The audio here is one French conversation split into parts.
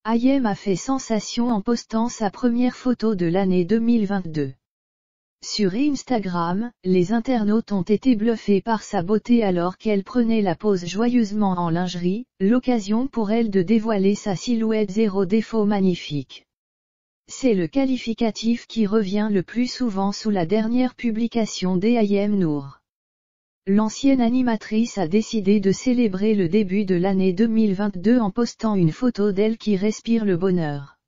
Ayem a fait sensation en postant sa première photo de l'année 2022. Sur Instagram, les internautes ont été bluffés par sa beauté alors qu'elle prenait la pose joyeusement en lingerie, l'occasion pour elle de dévoiler sa silhouette zéro défaut magnifique. C'est le qualificatif qui revient le plus souvent sous la dernière publication d'Ayem Nour. L'ancienne animatrice a décidé de célébrer le début de l'année 2022 en postant une photo d'elle qui respire le bonheur.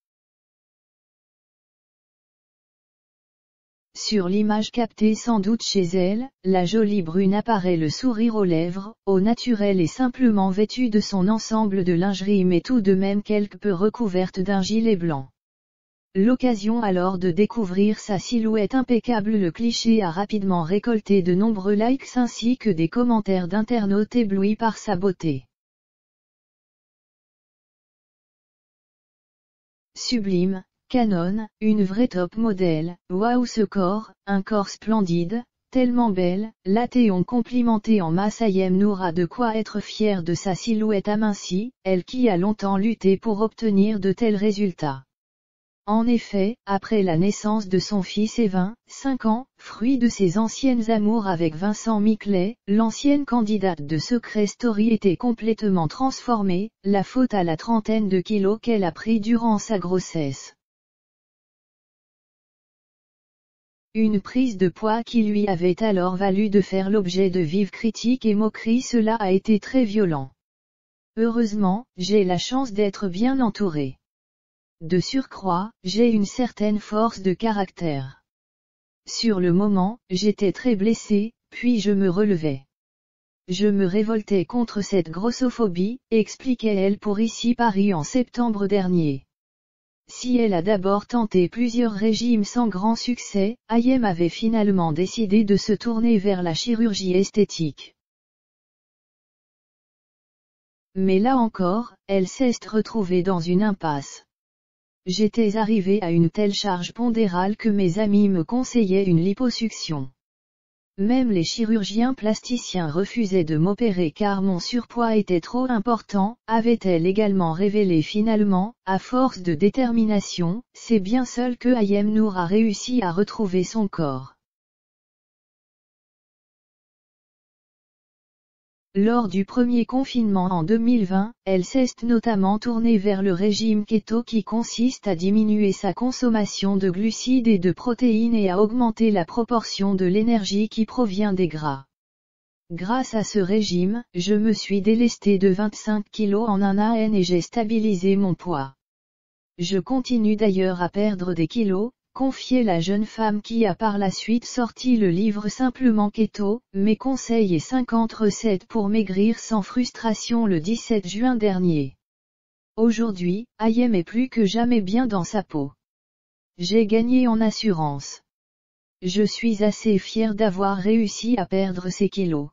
Sur l'image captée sans doute chez elle, la jolie brune apparaît le sourire aux lèvres, au naturel et simplement vêtue de son ensemble de lingerie mais tout de même quelque peu recouverte d'un gilet blanc. L'occasion alors de découvrir sa silhouette impeccable. Le cliché a rapidement récolté de nombreux likes ainsi que des commentaires d'internautes éblouis par sa beauté. Sublime, canon, une vraie top modèle, waouh ce corps, un corps splendide, tellement belle, l'Athéon complimenté en masse. Ayem Nour a de quoi être fière de sa silhouette amincie, elle qui a longtemps lutté pour obtenir de tels résultats. En effet, après la naissance de son fils et 25 ans, fruit de ses anciennes amours avec Vincent Miclet, l'ancienne candidate de Secret Story était complètement transformée, la faute à la trentaine de kilos qu'elle a pris durant sa grossesse. Une prise de poids qui lui avait alors valu de faire l'objet de vives critiques et moqueries. Cela a été très violent. Heureusement, j'ai la chance d'être bien entourée. De surcroît, j'ai une certaine force de caractère. Sur le moment, j'étais très blessée, puis je me relevais. Je me révoltais contre cette grossophobie, expliquait-elle pour Ici Paris en septembre dernier. Si elle a d'abord tenté plusieurs régimes sans grand succès, Ayem avait finalement décidé de se tourner vers la chirurgie esthétique. Mais là encore, elle s'est retrouvée dans une impasse. J'étais arrivée à une telle charge pondérale que mes amis me conseillaient une liposuction. Même les chirurgiens plasticiens refusaient de m'opérer car mon surpoids était trop important, avait-elle également révélé finalement. À force de détermination, c'est bien seul que Ayem Nour a réussi à retrouver son corps. Lors du premier confinement en 2020, elle s'est notamment tournée vers le régime keto qui consiste à diminuer sa consommation de glucides et de protéines et à augmenter la proportion de l'énergie qui provient des gras. Grâce à ce régime, je me suis délestée de 25 kg en un an et j'ai stabilisé mon poids. Je continue d'ailleurs à perdre des kilos, confiait la jeune femme qui a par la suite sorti le livre Simplement Keto, mes conseils et 50 recettes pour maigrir sans frustration le 17 juin dernier. Aujourd'hui, Ayem est plus que jamais bien dans sa peau. J'ai gagné en assurance. Je suis assez fière d'avoir réussi à perdre ces kilos.